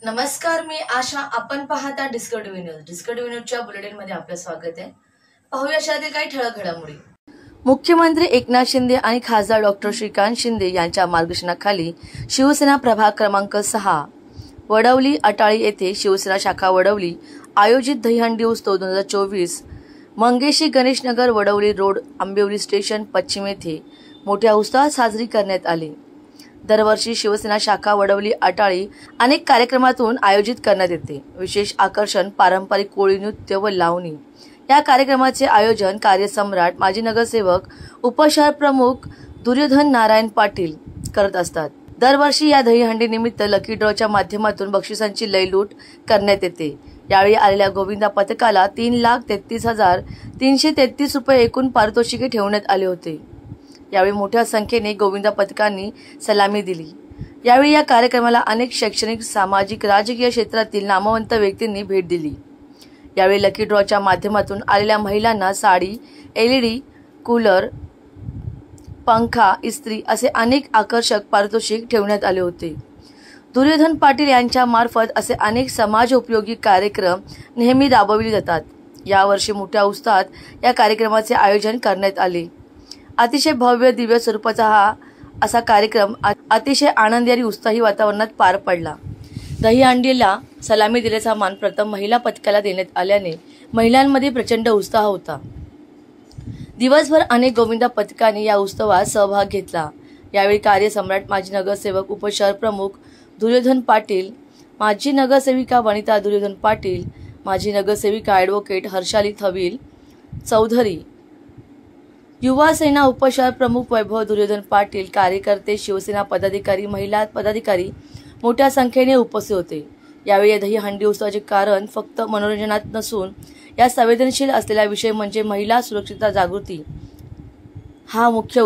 नमस्कार, मी आशा. आपण पाहता डिस्कव्हरी न्यूज. डिस्कव्हरी न्यूजच्या बुलेटिनमध्ये आपलं स्वागत आहे. पाहूया अशातील काही ठळक घडामोडी. मुख्यमंत्री एकनाथ शिंदे आणि खासदार डॉक्टर श्रीकांत शिंदे यांच्या मार्गदर्शनाखाली शिवसेना प्रभाग क्रमांक 6 वडवली अटाळी येथे शिवसेना शाखा वडवली आयोजित दहीहंडी उत्सव 2024 मंगेशी गणेशनगर वडवली रोड आंबिवली स्टेशन पश्चिम येथे मोठ्या उत्साहात साजरी करण्यात आली. दरवर्षी शिवसेना शाखा वडवली अटाळी अनेक कार्यक्रमातून आयोजित करण्यात येते. विशेष आकर्षण पारंपरिक कोळी नृत्य व लावणी. या कार्यक्रमाचे आयोजन कार्यसम्राट माजी नगरसेवक उपशहर प्रमुख दुर्योधन नारायण पाटील करत असतात. दरवर्षी या दहीहंडी निमित्त लकी ड्रॉच्या माध्यमातून बक्षिसांची लयलूट करण्यात येते. यावेळी आलेल्या गोविंदा पथकाला 3,33,333 रुपये एकूण पारितोषिके ठेवण्यात आले होते. यावेळी मोठ्या संख्येने गोविंदा पथकांनी सलामी दिली. यावेळी या कार्यक्रमाला अनेक शैक्षणिक, सामाजिक, राजकीय क्षेत्रातील नामवंत व्यक्तींनी भेट दिली. यावेळी लकी ड्रॉच्या माध्यमातून आलेल्या महिलांना साडी, LED, कूलर, पंखा, इस्त्री असे अनेक आकर्षक पारितोषिक ठेवण्यात आले होते. दुर्योधन पाटील यांच्या मार्फत असे अनेक समाजोपयोगी कार्यक्रम नेहमी राबविले जातात. यावर्षी मोठ्या उत्साहात या कार्यक्रमाचे आयोजन करण्यात आले. अतिशय भव्य दिव्य स्वरूपाचा हा असा कार्यक्रम अतिशय आनंदी आणि उत्साही वातावरणात पार पडला. दहीहंडीला सलामी दिल्याचा मान प्रथम महिला पथकाला देण्यात आल्याने महिलांमध्ये प्रचंड उत्साह होता. दिवसभर अनेक गोविंदा पथकांनी या उत्सवात सहभाग घेतला. यावेळी कार्यसम्राट माजी नगरसेवक उपशहर प्रमुख दुर्योधन पाटील, माजी नगरसेविका वनिता दुर्योधन पाटील, माजी नगरसेविका ॲडव्होकेट हर्षाली थविल चौधरी, युवा सेना उपशहर प्रमुख वैभव दुर्योधन पाटील, कार्यकर्ते, शिवसेना पदाधिकारी, महिला पदाधिकारी मोठ्या संख्येने उपस्थित होते. यावेळी या दहीहंडी उत्सवाचे कारण फक्त मनोरंजनात नसून या संवेदनशील असलेला विषय म्हणजे महिला सुरक्षितता जागृती हा मुख्य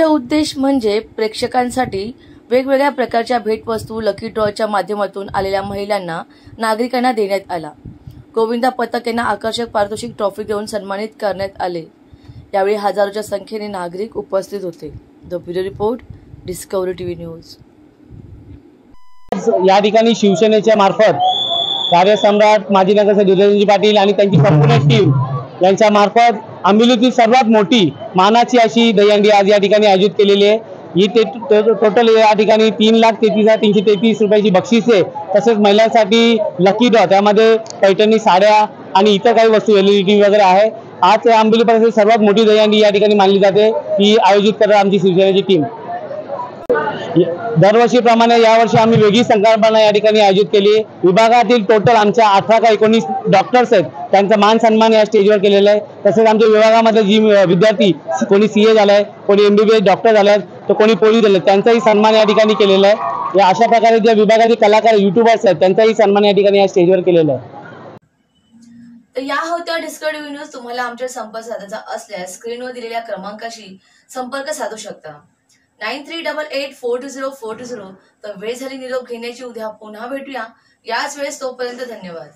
उद्देश म्हणजे प्रेक्षकांसाठी वेगवेगळ्या प्रकारच्या भेटवस्तू लकी ड्रॉच्या माध्यमातून आलेल्या महिलांना, नागरिकांना देण्यात आला. गोविंदा पथक यांना आकर्षक पारितोषिक ट्रॉफी देऊन सन्मानित करण्यात आले. यावेळी हजारोच्या संख्येने नागरिक उपस्थित होते. The bureau report, discovery TV news. या ठिकाणी शिवसेनेच्या मार्फत कार्यसम्राट माजी नगरसेवक दुर्योधनजी पाटील आणि त्यांची संपूर्ण टीम यांच्या मार्फत आंबिवलीतील सर्वात मोठी मानाची अशी दहीहंडी आज या ठिकाणी आयोजित केलेली आहे. ही टोटल या ठिकाणी 3,33,333 रुपयाची बक्षिसे तसेच महिलांसाठी लकी ड्रॉ, त्यामध्ये पैठणी साड्या आणि इतर काही वस्तू LED वगैरे आहे. आज आंबिवली परिसरातील सर्वात मोठी दहीहंडी या ठिकाणी मानली जाते. ही आयोजित करत आमची शिवसेनेची टीम. दरवर्षीप्रमाणे यावर्षी आम्ही वेगळी संकल्पना या ठिकाणी आयोजित केली. विभागातील टोटल आमच्या 18 का 19 डॉक्टर्स आहेत, त्यांचा मान सन्मान या स्टेजवर केलेला आहे. तसेच आमच्या विभागामध्ये जी विद्यार्थी, कोणी CA झालाय, कोणी MBBS डॉक्टर झालाय, तर कोणी पोलीस झाले, त्यांचाही सन्मान या ठिकाणी केलेला आहे. या अशा प्रकारे ज्या विभागातील कलाकार, युट्यूबर्स आहेत, त्यांचाही सन्मान या ठिकाणी या स्टेजवर केलेला आहे. तर या होत्या डिस्कव्हरी न्यूज. तुम्हाला आमच्या संपर्क साधायचा असल्यास स्क्रीनवर दिलेल्या क्रमांकाशी संपर्क साधू शकता. 9388420420. तर वेळ झाली निरोप घेण्याची. उद्या पुन्हा भेटूया याच वेळेस. तोपर्यंत धन्यवाद.